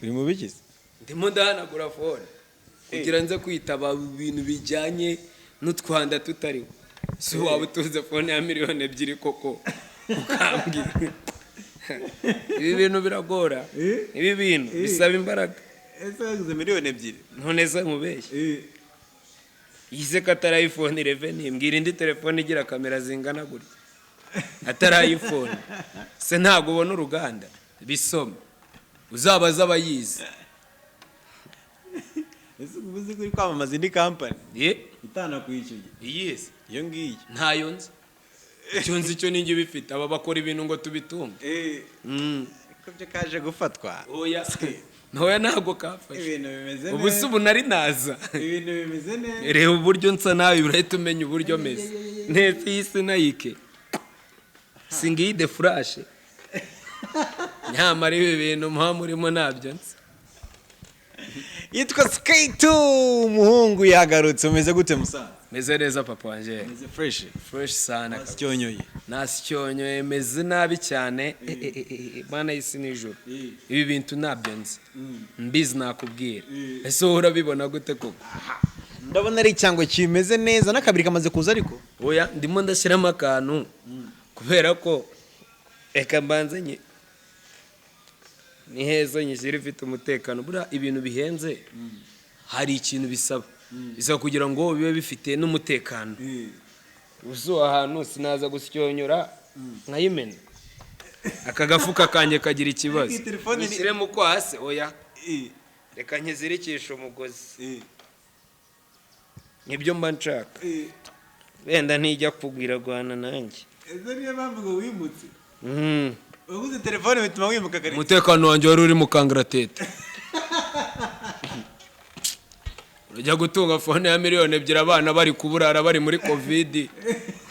uri mu bigize ndimo ndahanagura phone kugira nze kwitaba ibintu bijyanye n'utwanda tutariho si waba utunze phone ya miliyoni 2 koko ukambwira ibi bintu biragora ibi bintu bisaba imbaraga ese waguze miliyoni 2 none se mubeshye yize ko atari iPhone 11 mbwira indi telefone igira kamera zingana gutya atari iPhone se ntago ubona uruganda bisome uzabaza abayizi ese ubuze kuri kwamamaza indi company itana kwishyuye yes iyo ngiyi ntayo nzi icyo nzi cyo ninjye bifite aba bakora ibintu ngo tubitunge ko byo kaje gufatwa oya ntoya ntago kafashe ibintu bimeze neza ubu se ubu nari naza ibintu bimeze neza reba uburyo nsa nawe urahita umenya uburyo meze neza isi nayike singiyi de flash nyamara ibi bintu muha murimo nabyo nsa yitwa Skate umuhungu yagarutse umeze gute musaza meze neza papa wanje meze fresh sana nasyonyoye nasyonyoye meze nabi cyane bana isi nijoro ibi bintu nabyo nzi mbizi nakubwira ese urabibona gute koko ndabona ari cyangwa kimeze neza nakabiri kamaze kuza ariko oya ndimo ndashyiramo akantu kubera ko eka mbanze ni heza nyishyira ifite umutekano bura ibintu bihenze hari ikintu bisaba kugira ngo bibe bifite n'umutekano uzo ahantu sinaza gusyonyora nkayimena aka gafuka kanje kagira ikibazo nishyiremo ko hasi oya reka nkizirikisha umugozi nibyo mba nshaka wenda ntijya kugwira guhana nanjye ese niyo mpamvu ngo wimutse uguze telefone bituma wimuka kare umutekano wanjye wari uri mu kangaratete urajya gutunga phone ya miliyoni 2 abana bari kuburara bari muri covid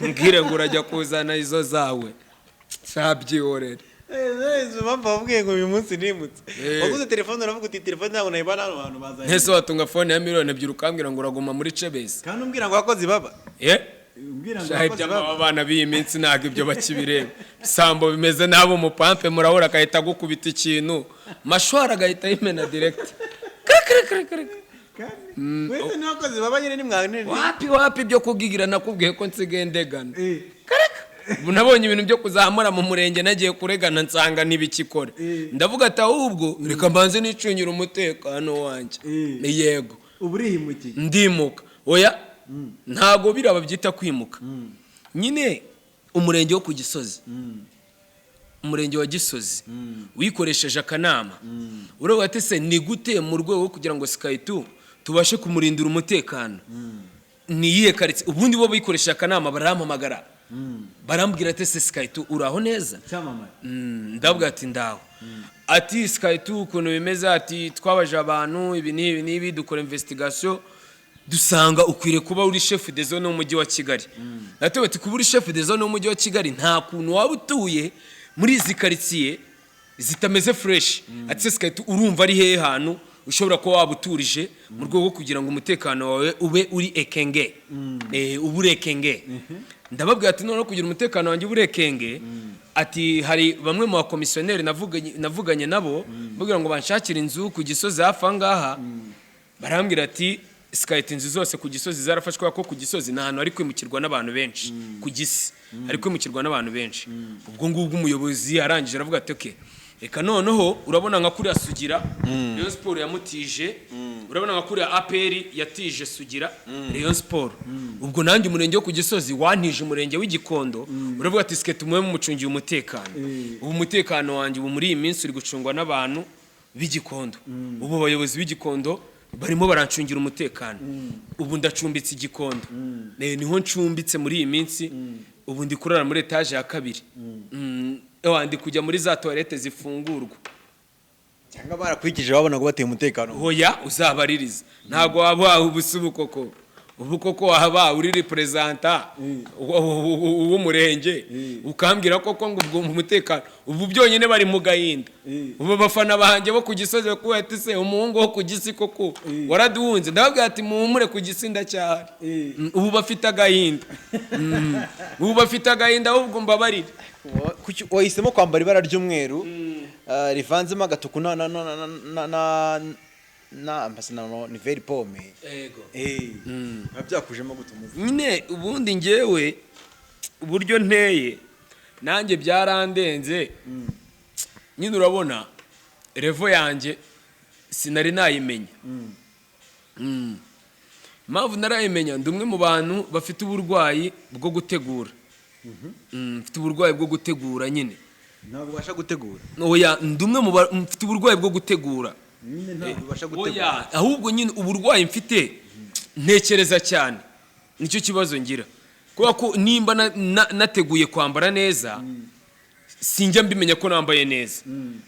mbwire ngo urajya kuzana izo zawe sabyihorere izo mpamvu bavuge ngo uyu munsi nimutse uguze telefone uravuga uti telefone ntabwo nayibana hano hantu bazanye ntese watunga phone ya miliyoni 2 ukambwira ngo uraguma muri Chebesi kandi umbwira ngo akoze baba umbwira ngo akoze baba abana b'iyi minsi ntago ibyo bakibireba sambo bimeze nabo umupampe murahura akahita gukubita ikintu mashwara agahita yimena direct wese nakoze baba nyine ni mwanene wapi byo kugigira nakubwiye ko nsigendegana ubu nabonye ibintu byo kuzamura mu murenge nagiye kuregana nsanga ntibikikora ndavuga ati ahubwo reka mbanze nicungira umutekano wanjye yego uburihimukiye ndimuka oya ntago biraba byita kwimuka nyine umurenge wo ku Gisozi umurenge wa Gisozi wikoresheje akanama uravuga ati se ni gute mu rwego kugira ngo Skate tubashe kumurindira umutekano niyihe karitse ubundi bo bikoresheje akanama barampamagara barambwira ati se Skate uraho neza ndavuga ati ndaho ati Skate ukuntu bimeze ati twabaje abantu ibi nibi dukora investigation dusanga ukwire kuba uri chef de zone y'umujyi wa Kigali natewe ati kuba uri chef de zone y'umujyi wa Kigali nta kuntu waba utuye muri izi quartier zitameze fresh ati Skate urumva ari hehe hanu ushobora kuba wabuturije mu rwego kugira ngo umutekano wawe ube uri ekenge uburekenge ndababwira ati none kugira umutekano wanjye uburekenge ati hari bamwe mu bakomisiyoneri navuganye nabo bagira ngo banshakire inzu ku Gisozi hafi ngaha barambwira ati Skate inzu zose ku Gisozi zarafashwe ko ku Gisozi nta hantu ari kwimukirwa n'abantu benshi ku Gisi ari kwimukirwa n'abantu benshi ubwo ngubwo umuyobozi arangije aravuga ati okay reka noneho urabona nka kuri Sugira Rayon Sport yamutije urabona nka kuri APR yatije Sugira Rayon Sport ubwo nanjye umurenge wo ku Gisozi wantije umurenge w'Igikondo uravuga ati Skate umwe mu mucungiye umutekano ubu umutekano wanjye ubu muri iyi minsi uri gucungwa n'abantu b'Igikondo ubu abayobozi b'Igikondo barimo barancungira umutekano ubu ndacumbitse Igikondo niho ncumbitse muri iyi minsi ubu ndi kurara muri etage ya 2 wandi kujya muri za toilette zifungurwa cyangwa barakwikije babona ngo bateye umutekano hoya uzabaririza ntago waba ubusubu koko ubu koko wahaba uri representa w'umurenge ukambwira koko ngo ubwo umutekano ubu byonyine bari mu gahinda ubu bafana bahanje bo ku Gisozi ko ati se umuhungu wo ku Gisi koko waraduhunze ndababwira ati muhumure ku Gisi ndacyahari ubu bafite agahinda ubwo mbabarire wahisemo kwambara ibara ry'umweru rivanzemo agatuku na ni very pome yego byakujemo gutumuza nyine ubundi ngewe uburyo nteye nanjye byarandenze nyine urabona revo yanjye sinari nayimenya impamvu narayimenya ndi umwe mu bantu bafite uburwayi bwo gutegura mfite uburwayi bwo gutegura nyine ntabwo ubasha gutegura oya ndi umwe mu mfite uburwayi bwo gutegura ntabwo ubasha gutegura oya ahubwo nyine uburwayi mfite ntekereza cyane nicyo kibazo ngira kubera ko nimba nateguye kwambara neza sinjya mbimenya ko nambaye neza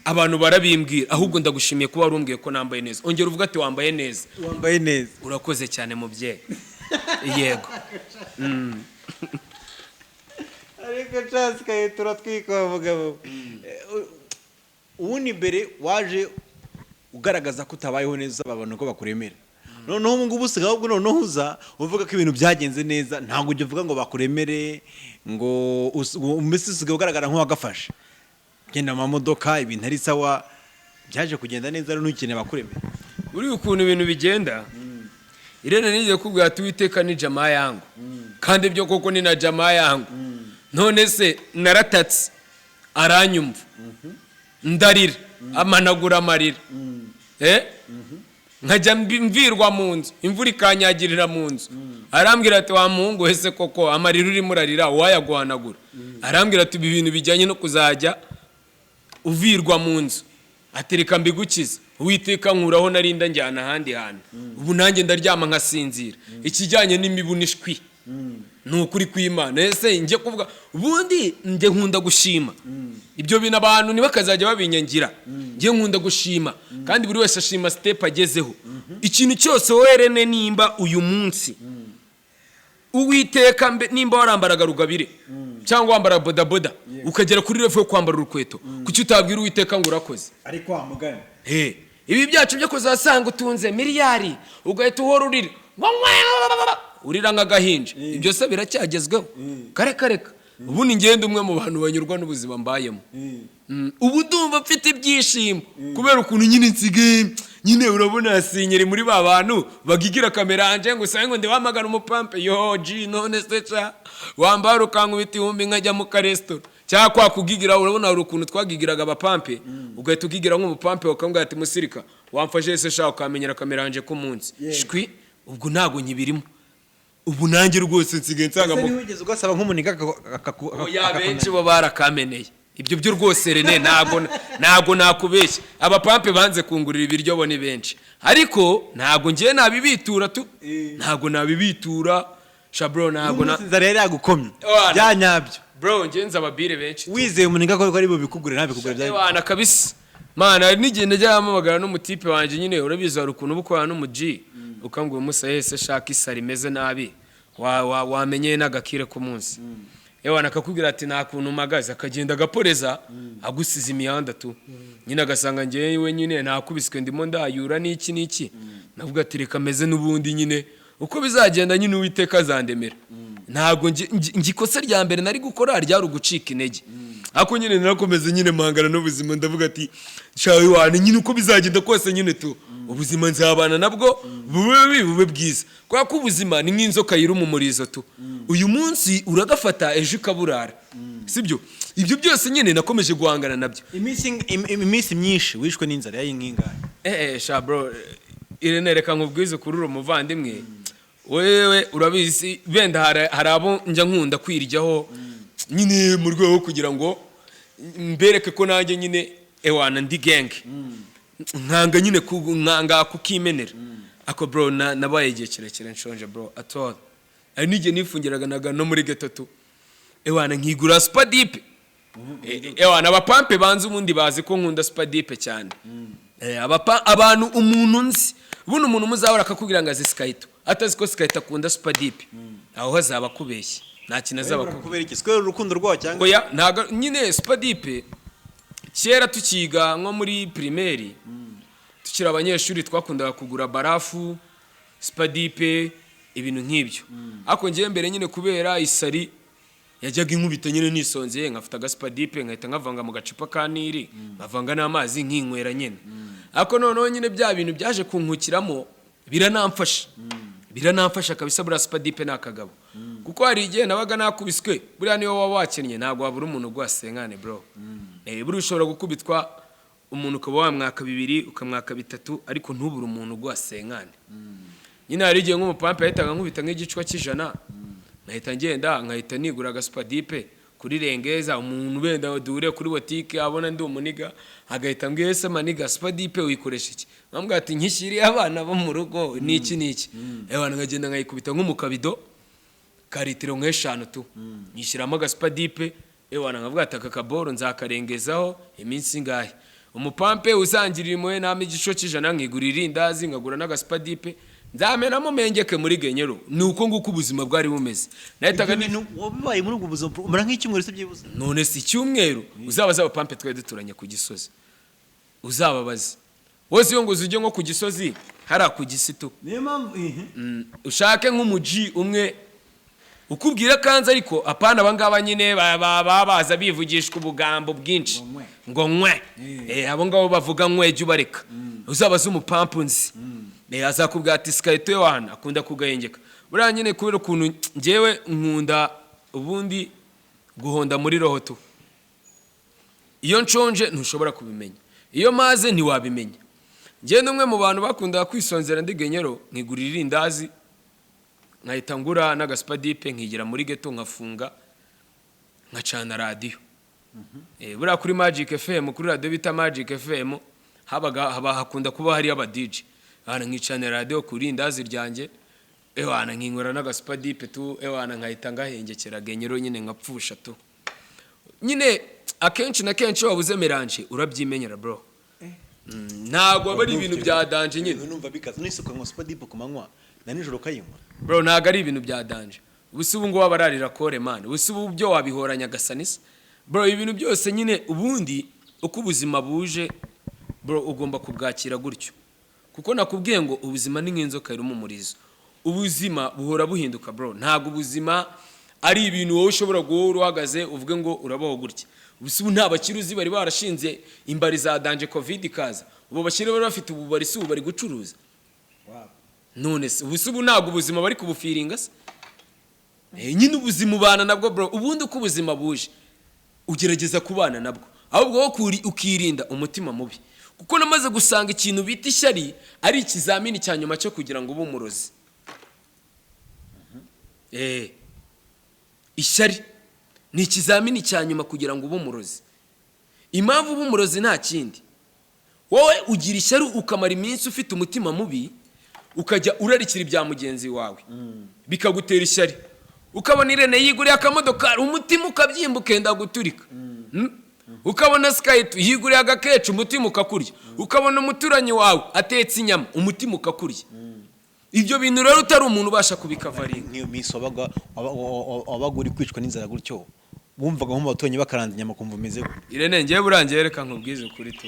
abantu barabimbwira ahubwo ndagushimiye kuba warumbwiye ko nambaye neza ongera uvuga ati wambaye neza urakoze cyane mubyeyi yego ariko chance kaye turatwika mugabo ubundi mbere waje ugaragaza ko utabayeho neza abantu ko bakuremera noneho ubu ngubu usigaye ahubwo noneho uza uvuga ko ibintu byagenze neza ntabwo ujya uvuga ngo bakuremere ngo mbese usigaye ugaragara nk'uwagafashe genda mu mamodoka ibintu ari sawa byaje kugenda neza rero ntukeneye bakuremera uri ukuntu ibintu bigenda Irene nigiye kubwira ati Uwiteka ni jamaa yangu kandi byo koko ni na jamaa yangu none se naratatse aranyumva ndarira amanagura amarira nkajya mvirwa mu nzu imvura ikanyagirira mu nzu arambwira ati wa muhungu wese koko amarira urimo urarira wayaguhanagura arambwira ati ibi bintu bijyanye no kuzajya uvirwa mu nzu atereka mbigukiza Uwiteka nkuraho narinda njyana ahandi hantu ubu nanjye ndaryama nkasinzira ikijyanye n'imibu n'ishwi nukuri kw'Imana ese nje kuvuga ubundi nje nkunda gushima ibyo bintu abantu ntibakazajya babinyangira nje nkunda gushima kandi buri wese ashima step agezeho ikintu cyose werene nimba uyu munsi Uwiteka nimba warambaraga rugabire cyangwa wambara bodaboda ukagera kuri refu yo kwambara urukweto kuki utabwira Uwiteka ngo urakoze ariko wamugana ibi byacu byo kuzasanga utunze miliyari ugahita uhora urira nk'agahinja ibyo se biracyagezweho kareka ubu ni ngende umwe mu bantu banyurwa n'ubuzima mbayemo ubu ndumva mfite ibyishimo kubera ukuntu nyine nsigaye nyine urabona yasinyere muri ba bantu bagigira kamera anje ngo usange ngo ndibamagana umupampe yoji none se cha wambara ukankubita ihumbi nkajya mu karestora cyangwa kwa kugigira urabona hari ukuntu twagigiraga abapampe ugahita ugigira nk'umupampe ukambwira ati musirika wamfashe se sha ukamenyera kamera anje ku munsi shwi ubwo ntago nyibirimo ubu nanjye rwose nsigaye nsanga mu wigeze ugasaba nk'umuniga ya benshi bo barakameneye ibyo byo rwose Rene ntago nakubeshya abapampe banze kungurira ibiryo bo ni benshi ariko ntago ngiye nabibitura tu ntago nabibitura shabro ntago na inzara yari yagukomye byanyabyo bro ngenza ababire benshi wizeye umuniga ko ari bo bikugure ntabikugure byaje wana kabisa mana nigende ryamamagara no mutipe wanje nyine urabiza ukuntu bukwana no muji ukambwe umusa yese shaka isari meze nabi wamenye n'agakire ku munsi ewana akakubwira ati nta kuntu magaze akagenda agaporeza agusiza imihanda tu nyine agasanga ngewe nyine nakubiswe ndimo ndayura n'iki navuga ati reka meze n'ubundi nyine uko bizagenda nyine Uwiteka azandemera ntago ngikosa rya mbere nari gukora ryari ugucika intege ako nyine narakomeze nyine mangana n'ubuzima ndavuga ati shawe wane nyine uko bizagenda kose nyine tu ubuzima nzabana nabwo bube bwiza kwa ko ubuzima ni nk'inzoka yiri umumurizo tu uyu munsi uragafata ejo kaburara sibyo ibyo byose nyine nakomeje guhangana nabyo iminsi myinshi wishwe n'inzara y'inkingahe sha bro Irene reka nkubwize kuri uro muvandimwe wewe urabizi benda hari abo njya nkunda kwiryaho nyine mu rwego kugira ngo mbereke ko nanjye nyine ewana ndi genge nkanga nyine nkanga kukimenera ako bro nabaye igihe kirekire nshonje bro at all ari nige nifungiraga naga no muri gatatu ewana nkigura supadipu ewana abapampe banze ubundi bazi ko nkunda supadipu cyane abantu umuntu nzi buno umuntu muzahora akakubwira ngo azi skayito atazi ko skayito akunda supadipu aho hazaba kubeshya nta kintu azaba kubera iki skwera urukundo rwaho cyangwa oya ntago nyine supadipu kera tukiga nko muri primaire tukira abanyeshuri twakundaga kugura barafu supadipu ibintu nk'ibyo ako ngiye mbere nyine kubera isari yajyaga inkubita nyine nisonzeye nkafata agasupadipe nkahita nkavanga mu gacupa ka nili nkavanga n'amazi nkinywera nyine ariko noneho nyine bya bintu byaje kunkukiramo biranamfasha kabisa buriya supadipe ni akagabo kuko hari igihe nabaga nakubiswe buriya niyo waba wakennye ntabwo wabura umuntu ugwasenkane bro buriya ushobora gukubitwa umuntu ukaba wamwaka 2 ukamwaka 3 ariko ntubure umuntu ugwasenkane nyine hari igihe nk'umupampe yahitaga nkubita nk'igicwa cy'ijana nahita ngenda nkahita nigura agasupadipe kuri rengeza umuntu benda duhure kuri botike abona ndi umuniga agahita mbwese maniga supadipe uyikoresha iki nkambwa ati nkishyiriye abana bo mu rugo niki ewana nkagenda nkayikubita nk'umukabido ka litiro nk'eshanu tu nyishyiramo agasupadipe ewana nkavuga ati aka kaboro nzakarengezaho iminsi ngahe umupampe uzangirira imwe nami igico cy'ijana nkigurira irindazi nkagura n'agasupadipe nzamenamo mengeke muri genyero nuko nguko ubuzima bwari bumeze nahitaga wabibaye muri ubwo buzima umara nk'icyumweru se byibuze none si icyumweru uzabaza abapampe twaye duturanye ku Gisozi uzababaze wose iyo ngo uzujye nko ku Gisozi hari ku Gisitu niyo mpamvu ushake nk'umuji umwe ukubwira kanza ariko apana abangaba nyine babaza bivugishwa ubugambo bwinshi ngo nkwe abo ngabo bavuga nkwe jye ubareka uzabaza umupampe nzi azakubwira ati sikayito yohana akunda kugahengeka buriya nyine kubera ukuntu njyewe nkunda ubundi guhonda muri roho tu iyo nshonje ntushobora kubimenya iyo maze ntiwabimenya njyewe n'umwe mu bantu bakundaga kwisonzera ndi genyero nkigurira irindazi nkahita ngura n'agasupadipe nkigira muri geto nkafunga nkacana radiyo buriya kuri Magic FM kuri radio bita Magic FM hakunda kuba hari aba DJ ana nkicana radio kuri indazi ryanjye ewana nkinywera n'agasupadipe tu ewana nkahita ngahengekera genyero nyine nkapfusha tu nyine akenshi na kenshi wabuze meranje urabyimenyera bro ntago aba ari ibintu bya danje nyine numva bikaza n'isuka ngo supadipe kumanywa na nijoro kayinywa bro ntago ari ibintu bya danje ubusubu ngo wabararira kore man ubusubu byo wabihoranya gasanisa bro ibintu byose nyine ubundi uko ubuzima buje bro ugomba kubwakira gutyo kuko nakubwiye ngo ubuzima ni nk'inzoka iri mu murizo ubuzima buhora buhinduka bro ntago ubuzima ari ibintu wowe ushobora guhora uhagaze uvuge ngo urabaho gutya ubusubu nta bakiruzi bari barashinze imbari za danje covid kaza ubo bakire bari bafite ububari si bari gucuruza none se ubusubu ntago ubuzima bari kubufiringa se nyine ubuzima ubana nabwo bro ubundi uko ubuzima buje ugerageza kubana nabwo ahubwo wo ukirinda umutima mubi kuko namaze gusanga ikintu bita ishyari ari ikizamini cya nyuma cyo kugira ngo ube umurozi ishyari ni ikizamini cya nyuma kugira ngo ube umurozi impamvu ube umurozi nta kindi wowe ugira ishyari ukamara iminsi ufite umutima mubi ukajya urarikira ibya mugenzi wawe bikagutera ishyari ukabona Irene yiguriye akamodoka umutima ukabyimba ukenda guturika ukabona Skype yiguriye agakecu umutima ukakurya ukabona umuturanyi wawe atetse inyama umutima ukakurya ibyo bintu rero utari umuntu ubasha kubikavaringa nk'iyo miso wabaga uri kwicwa n'inzara gutyo bumvaga nko batonye bakaranza inyama kumva umeze gute Irene ngiye burangiye reka nkubwize ukuri tu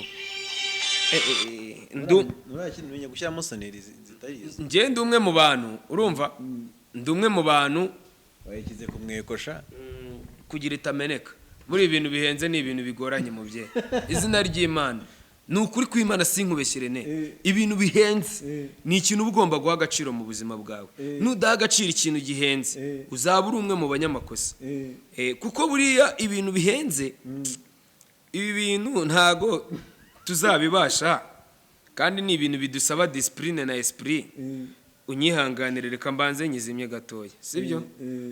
nurakintu gushyiramo soneri zitarizo ngiye ndi umwe mu bantu urumva ndi umwe mu bantu wayikize kumwekosha kugira itameneka muri ibintu bihenze ni ibintu bigoranye mu bye izina ry'Imana ni ukuri kw'Imana sinkubeshyire ne ibintu bihenze ni ikintu ugomba guha agaciro mu buzima bwawe nudaha agaciro ikintu gihenze uzaba uri umwe mu banyamakosa kuko buriya ibintu bihenze ibi bintu ntago tuzabibasha kandi ni ibintu bidusaba discipline na esprit unyihanganire reka mbanze nyizimye gatoya sibyo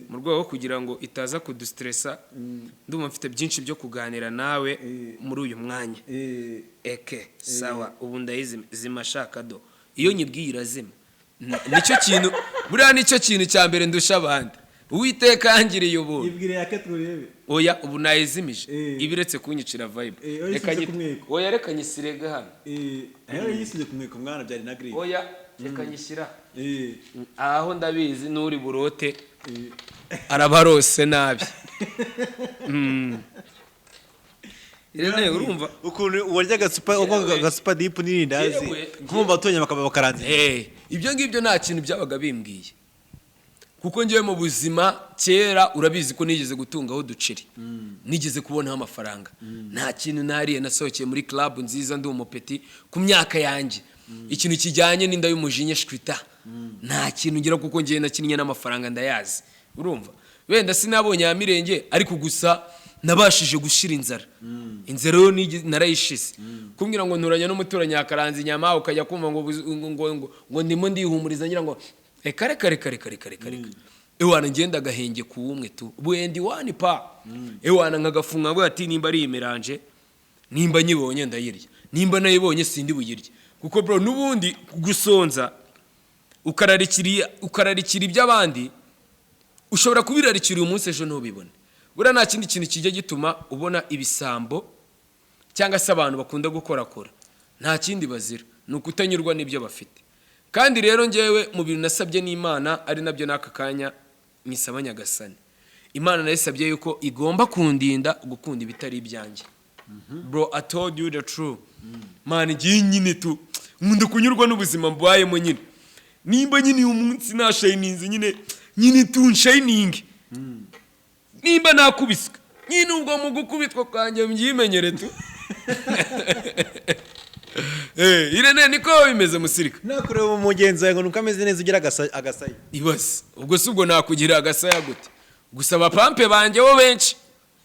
mu rwego kugira ngo itaza kudustressa ndumva mfite byinshi byo kuganira nawe muri uyu mwanya sawa ubu ndayizima shaka do iyo nyibwiye irazima nicyo kintu buriya nicyo kintu cya mbere ndusha abandi Uwiteka yangiriye ubuntu ibwire yake turebe oya ubu nayizimije ibiretse kunyicira vibe reka nyisirega hano ayo yisize kumweka mwana byari na green oya reka nyishyira aho ndabizi nuri burote arabarose nabi Irene urumva ukuntu warya agasupadip n'irindazi nko batonye bakaba bakaranze ibyo ngibyo nta kintu byabaga bimbwiye kuko ngewe mu buzima kera urabizi ko nigeze gutungaho uduceri nigeze kubonaho amafaranga nta kintu nariye nasohokeye muri club nziza ndi umupeti ku myaka yanjye ikintu kijyanye n'inda y'umujinya shwita nta kintu ngira kuko ngewe nakinnye n'amafaranga ndayazi urumva wenda sinabonye ya mirenge ariko gusa nabashije gushira inzara inzara yo narayishize kumbwira ngo nturanya n'umuturanyi akaranza inyama ukajya kumva ngo ndimo ndihumuriza ngira ngo kare ewana ngenda gahenge ku umwe tu bwendi wani pa ewana nkagafunga ngo ati nimba ari imiranje nimba nyibonye ndayirya nimba nayibonye sindi buyirye kuko bro nubundi gusonza ukararikira iby'abandi ushobora kubirarikira uyu munsi ejo ntubibone bura nta kindi kintu kijya gituma ubona ibisambo cyangwa se abantu bakunda gukorakora nta kindi bazira ni ukutanyurwa n'ibyo bafite kandi rero ngewe mu bintu nasabye n'Imana ari nabyo n'aka kanya nisaba Nyagasani Imana nayisabye yuko igomba kundinda gukunda ibitari ibyanjye bro I told you the truth man ngiye nyine tu nkunda kunyurwa n'ubuzima mbayemo nyine nimba nyine uyu munsi na shininze nyine tu shining nimba nakubiswe nyine ubwo mu gukubitwa kwanjye mbyimenyere tu Irene niko bimeze musirika nakureba umugenzi wawe ngo nuko ameze neza ugira agasaya ibase ubwo subwo nakugira agasaya gute gusa abapampe banje bo benshi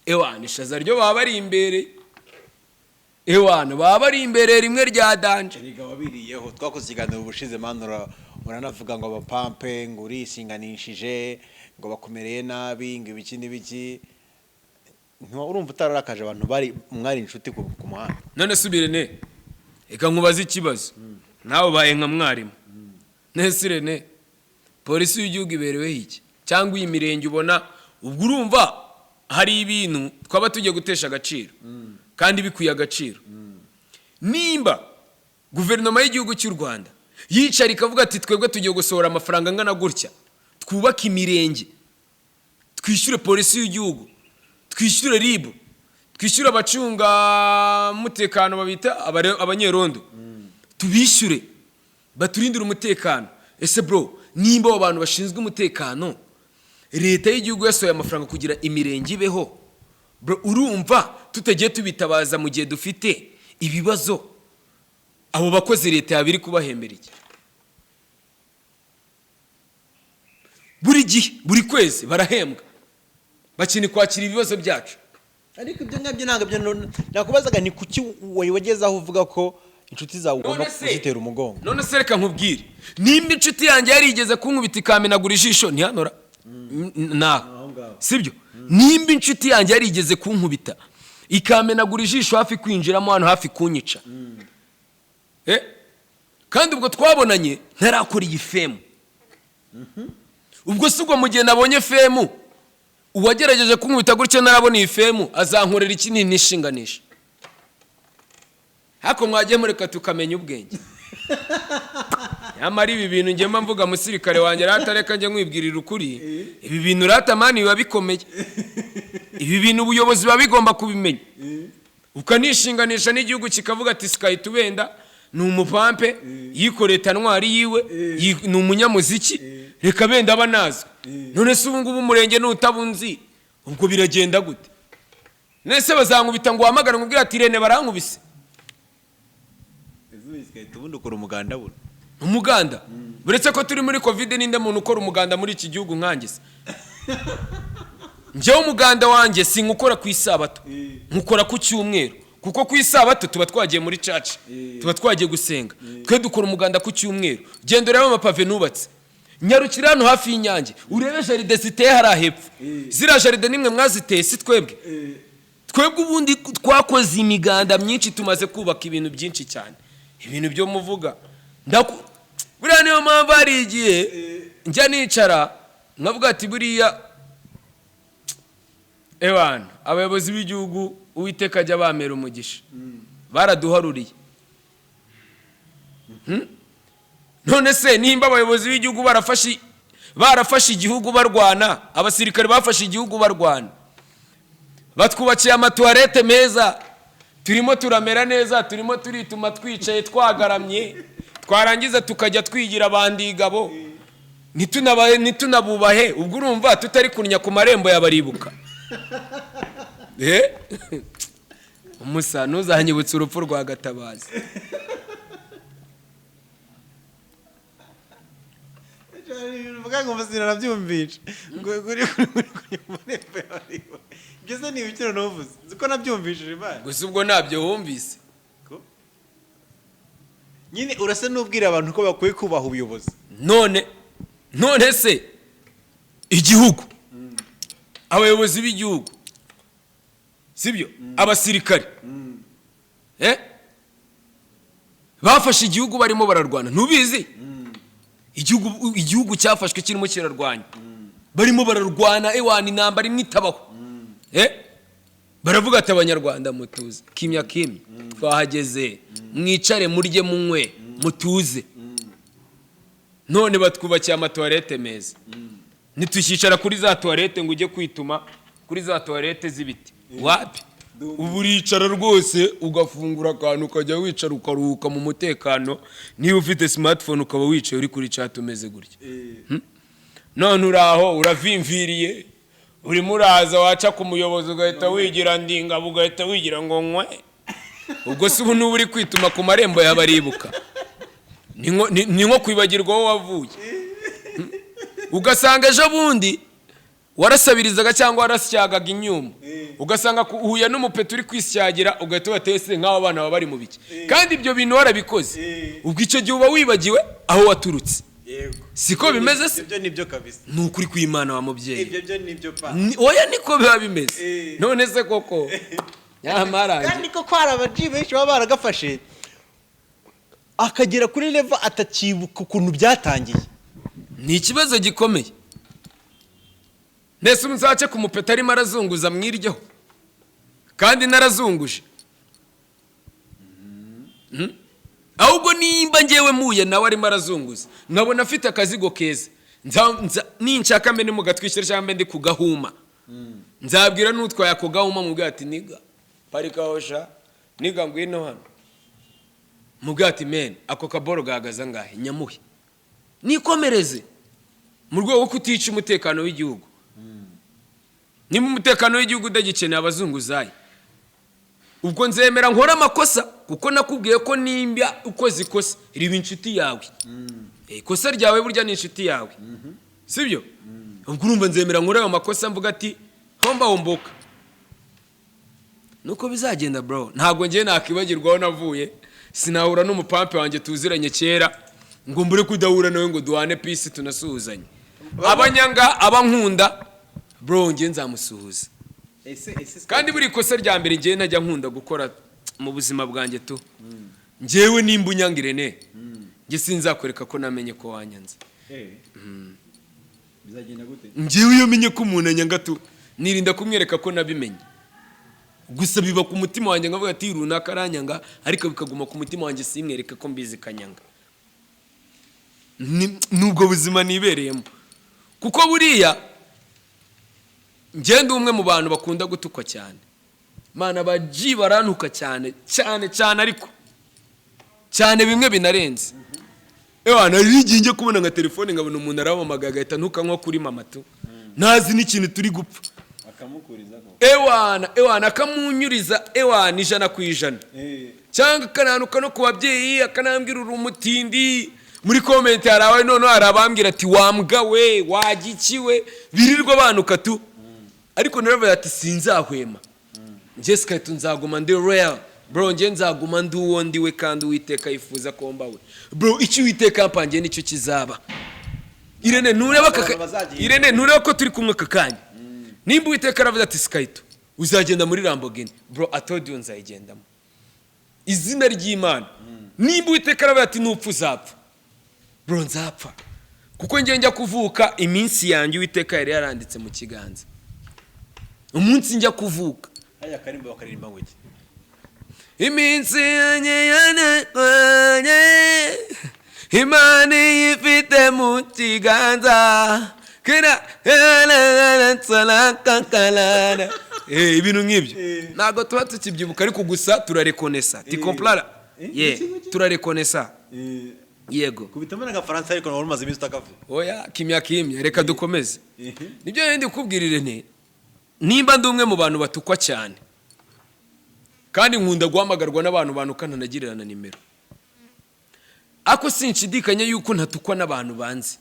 ewana ishaza ryo baba bari imbere ewana baba bari imbere rimwe rya danje riga wabiriyeho twakoze ikiganiro ubushize manura uranavuga ngo abapampe ngo urisinganishije ngo bakomereye nabi ngo ibiki n'ibiki urumva utararakaje abantu bari mwari inshuti ku muhanda none subirene eka nkubaza ikibazo nawe baye nka mwarimu nesirene polisi y'igihugu iberewe iki cyangwa imirenge ubona ubwo urumva hari ibintu twaba tugiye gutesha agaciro kandi bikuye agaciro nimba guverinoma y'igihugu cy'u Rwanda yicara ikavuga ati twebwe tugiye gusohora amafaranga angana gutya twubaka imirenge twishyure polisi y'igihugu twishyure ribu twishyure abacunga umutekano babita abanyerondo tubishyure baturindira umutekano ese bro nimba abo bantu bashinzwe umutekano leta y'igihugu yasohoye amafaranga kugira imirenge ibeho bro urumva tutagiye tubitabaza mu gihe dufite ibibazo abo bakozi leta yabiri kubahembera iki buri gihe buri kwezi barahembwa bakini kwakira ibibazo byacu ariko ibyo ngabyo ntabwo nakubazaga ni kuki wagezaho uvuga ko inshuti zawe ugomba kuzitera umugongo none se reka nkubwire nimba inshuti yanjye yarigeze kunkubita ikamenagura ijisho ntihanora sibyo nimba inshuti yanjye yarigeze kunkubita ikamenagura ijisho hafi kwinjiramo hano hafi kunyica kandi ubwo twabonanye ntarakora iyi femu ubwo si ubwo mu gihe nabonye femu uwagerageje kunkubita gutyo narabona iyi femu azankorera ikinini nishinganisha hako mwagiye mureka tukamenya ubwenge nyamara ibi bintu ngema mvuga musirikare wanjye ratareka njye nkwibwirira ukuri ibi bintu ratamani biba bikomeye ibi bintu ubuyobozi biba bigomba kubimenya ukanishinganisha n'igihugu kikavuga ati sikahita ubenda ni umupampe yikoreye tanwari yiwe ni umunyamuziki reka benda abanazwe none se ubu ngubu umurenge n'utabunzi ubwo biragenda gute nese bazankubita ngo uhamagare nkubwira ati Irene barankubise ubundi ukora umuganda buno umuganda buretse ko turi muri covid ninde muntu ukora umuganda muri iki gihugu nkangise njyewe umuganda wanjye sinkukora ku isabato nkukora ku cyumweru kuko ku isabato tuba twagiye muri church tuba twagiye gusenga twe dukora umuganda ku cyumweru gendo rero amapave nubatse nyarukira hano hafi y'Inyange urebe jaride ziteye hari hepfo zira jaride nimwe mwaziteye si twebwe ubundi twakoze imiganda myinshi tumaze kubaka ibintu byinshi cyane ibintu byo muvuga buriya niyo mpamvu hari igihe njya nicara nkavuga ati buriya ewana abayobozi b'igihugu Uwiteka ajya bamera umugisha baraduharuriye none se nimba abayobozi b'igihugu barafashe igihugu barwana abasirikare bafashe igihugu barwana batwubakiye amatuwarete meza turimo turamera neza turimo turituma twicaye twagaramye twarangiza tukajya twigira abandigabo ntitunabubahe ubwo urumva tutari kunnya ku marembo y'abaribuka umusa ntuzanyibutse urupfu rwa Gatabazi. Mvuga ngo mbasira nabyumvisha ngo kuri marembo y'abaribuka byose ni ibikino novuze ziko nabyumvishije bana gusa ubwo nabyo wumvise nyine urasa n'ubwira abantu ko bakwiye kubaha ubuyobozi. none se igihugu abayobozi b'igihugu sibyo abasirikare bafashe igihugu barimo bararwana ntubizi igihugu cyafashwe kirimo kirarwanya barimo bararwana ewana intambara imwe itabaho baravuga ati abanyarwanda mutuze kimya twahageze mwicare murye munywe mutuze none batwubakiye amatoilette meza nitukicara kuri za toilette ngo ujye kwituma kuri za toilette z'ibiti wapi ubu uricara rwose ugafungura akantu ukajya wicara ukaruhuka mu mutekano niba ufite smartphone ukaba wicaye uri kuri chat umeze gutya none uraho uravimviriye urimo uraza waca ku muyobozi ugahita wigira ndinga ugahita wigira ngo nkwe ubwo se ubu n'ubu uri kwituma ku marembo y'abaribuka ni nko kwibagirwa aho wavuye ugasanga ejo bundi warasabirizaga cyangwa warasyagaga inyuma ugasanga uhuye n'umupeti uri kwisyagira ugahita watese nk'abo abana baba bari mu biki kandi ibyo bintu warabikoze ubwo icyo gihe uba wibagiwe aho waturutse. Siko bimeze se ibyo nibyo kabisa ni ukuri kw'Imana wa mubyeyi ibyo nibyo pa oya niko biba bimeze none se koko nyamara kandi ko kwara abaji benshi baba baragafashe akagera kuri level atakibuka ukuntu byatangiye ni ikibazo gikomeye. Nese umuzace ku mupeta arimo arazunguza mwiryeho kandi narazunguje ahubwo nimba ngewe muye nawe arimo arazunguza nkabona afite akazigo keza ninshaka mbe mu gatwishyira cyangwa ndi kugahuma nzabwira n'utwaye ako gahuma mu bwati niga parika hosha niga ngwino hano mu bwati men ako kaboro gahagaze ngahe nyamuhe nikomereze mu rwego rwo kutica umutekano w'igihugu. Nimba umutekano w'igihugu udagikeneye abazunguzayi ubwo nzemera nkora amakosa kuko nakubwiye ko nimba ukoze ikosa riba inshuti yawe ikosa ryawe burya ni inshuti yawe sibyo ubwo urumva nzemera nkora amakosa mvuga ati homboka nuko bizagenda bro ntabwo ngiye nakibagirwaho navuye sinahura n'umupampe wanjye tuziranye kera ngo mbure kudahura nawe ngo duhane peace tunasuhuzanye abanyanga abankunda bro ngiye nzamusuhuza kandi buri kosa rya mbere ngiye najya nkunda gukora mu buzima bwanjye tu ngewe nimba unyangirene nge sinzakwereka ko namenye ko wanyanze bizagenda gute ngewe iyo menye ko umuntu anyanga tu nirinda kumwereka ko nabimenye gusa biba ku mutima wanjye ngavuga ati runaka aranyanga ariko bikaguma ku mutima wanjye simwereka ko mbizi kanyanga nubwo buzima nibereyemo kuko buriya ngende umwe mu bantu bakunda gutukwa cyane mana baji barantuka cyane ariko cyane bimwe binarenze narigiye kubona nka telefone nkabona umuntu arabamagaye agahita ntuka nko kuri mama tu ntazi n'ikintu turi gupfa akamukurizaho akamunyuriza ijana ku ijana cyangwa akananuka no ku babyeyi akanambwira uri umutindi muri comment harawe none harabambwira ati wambwa we wagikiwe birirwa banuka tu ariko naravuga ati sinzahwema Jessica tunzaguma ndi real bro nge nzaguma ndi uwo ndiwe kandi Uwiteka yifuza ko mbawe bro icyo Uwiteka ampangiye nicyo kizaba. Irene ntureba ko turi kumwe kakanya nimba Uwiteka aravuga ati Skyto uzagenda muri Lamborghini bro atodi nzayigendamo izina ry'Imana nimba Uwiteka aravuga ati nupfu uzapfa bro nzapfa kuko nge njya kuvuka iminsi yanjye Uwiteka yari yaranditse mu kiganza umunsi njya kuvuka aya karimba bakaririmba wiki iminsi yanjye Imana yifite mu kiganza kera tsalakankalana ibintu nk'ibyo ntago tuba tukibyibuka ariko gusa turarekonesa ti comprara turarekonesa yego kubitamo n'agafaransa ariko nawe umaze iminsi utakavuga. oya kimya reka dukomeze. Nibyo yindi kubwirire nti nimba ndi umwe mu bantu batukwa cyane kandi nkunda guhamagarwa n'abantu banukana nagirana nimero, ako sinshidikanya yuko ntatukwa n'abantu banzi.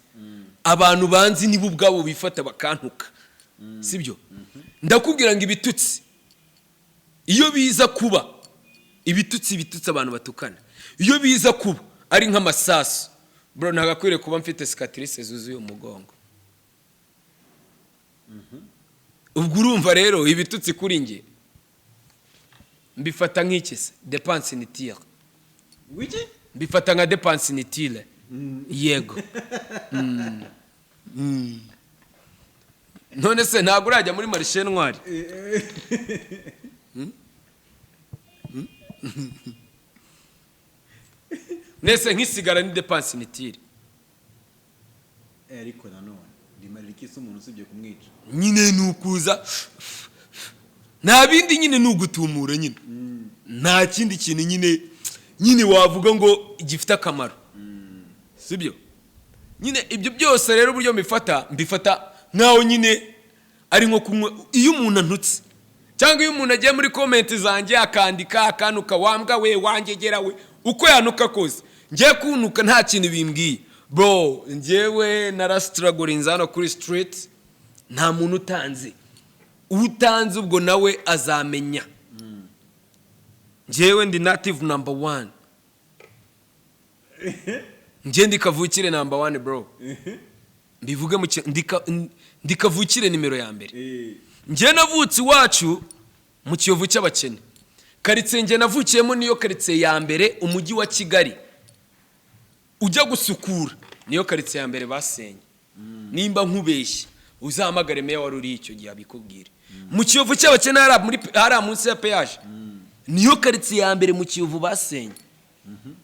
Abantu banzi nibo ubwabo bifata bakantuka, sibyo? Ndakubwira ngo ibitutsi iyo biza kuba ibitutsi abantu batukana, iyo biza kuba ari nk'amasasu, bro ntagakwiriye kuba mfite cicatrice zuzuye umugongo. Ubwo urumva rero ibitutsi kuri nge mbifata nk'ikise dépense inutile. Wiki? Mbifata nka dépense inutile. Yego. None se ntabwo urajya muri marché noir? Nese nk'isigara ni dépense inutile. Ariko nanone limarira ikisi umuntu usibye kumwica. Nyine nukuza nta bindi nyine nugutumura nyine. Nta kindi kintu nyine wavuga ngo gifite akamaro. Sibyo? Nyine ibyo byose rero buryo mbifata nkaho nyine ari nko kumwe iyo umuntu antutse cyangwa iyo umuntu agiye muri comment zanjye akandika akanuka wambwa we wangegera we uko yanuka kose ngiye kunuka nta kintu bimbwiye. Bro njyewe narastruggling hano kuri street, nta muntu utanze ubwo nawe azamenya. Njyewe ndi native number 1. Njye ndikavukire number 1 bro. Mbivuge mu ndikavukire nimero ya mbere. Njye navutse iwacu mu Kiyovu cy'abakene. Karitsiye njye navukiyemo niyo karitsiye ya mbere umujyi wa Kigali ujya gusukura, niyo karitsiye ya mbere basenye. Nimba nkubeshye uzahamagare meya wari uri icyo gihe abikubwire. Mu Kiyovu cy'abakene hari munsi ya peage, niyo karitsiye ya mbere mu Kiyovu basenye.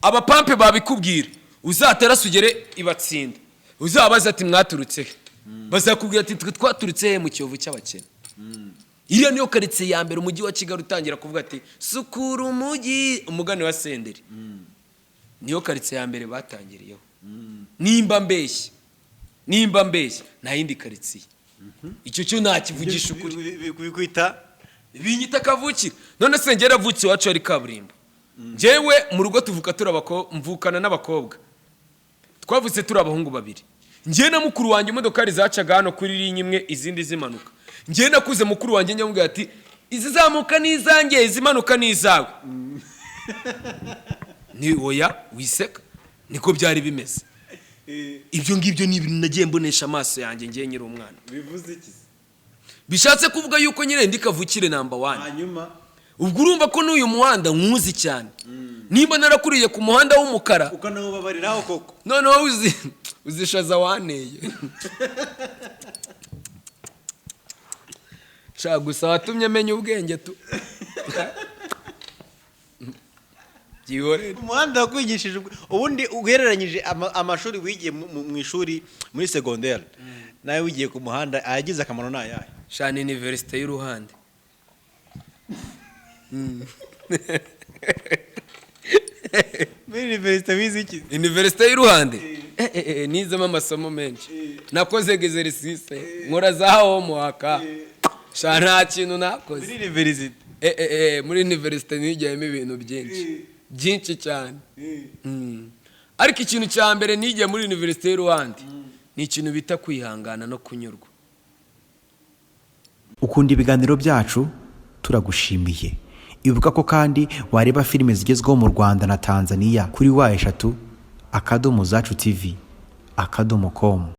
Abapampe babikubwira uzatera sugere ibatsinda, uzabaza ati mwaturutse, bazakubwira ati twaturutse mu Kiyovu cy'abakene. Iriya niyo karitsiye ya mbere umujyi wa Kigali utangira kuvuga ati sukura umujyi, umugani wa Senderi. Niyo karitsiye ya mbere batangiriyeho. Nimba mbeshye nta yindi karitsiye. Icyo cyo nakivugisha ukuri. Bikwita binyita kavukire. None se ngera vuki wacu ari kaburimbo. Njyewe mu rugo tuvuka mvukana n'abakobwa. Twavutse turi abahungu babiri. Njye na mukuru wanjye imodoka rizacaga hano kuri rinye imwe izindi zimanuka. Njye nakuze mukuru wanjye nyamubwira ati izi zamuka n'izanjye izimanuka n'izawe. Ni oya wiseka niko byari bimeze. Ibyo ngibyo ni ibintu nagiye mbonesha amaso yanjye ngiye nyiri umwana. Bivuze iki? Bishatse kuvuga yuko nyine ndikavukire number 1. Hanyuma ubwo urumva ko n'uyu muhanda nkuzi cyane. Nimba narakuriye ku muhanda w'umukara ukanababariraho koko. Noneho uzishaza waneye. Gusa watumye menya ubwenge tu. Umuhanda wakwigishije ubundi ugereranyije amashuri wigiye mu ishuri muri secondaire nawe wigiye ku muhanda ayagize akamaro nayaye. Shana university y'uruhande. University wiziki? University y'uruhande. Nizemo amasomo menshi. Nakoze exercice nkora za homework. Shana kintu nakoze. Muri university. Muri university nigiyemo ibintu byinshi cyane. Ariko ikintu cya mbere nigiye muri university y'uruhande ni ikintu bita kwihangana no kunyurwa. Ukunda ibiganiro byacu turagushimiye. Ibuka ko kandi wareba filime zigezweho mu Rwanda na Tanzania kuri wa eshatu akadomo zacu TV akadomo com.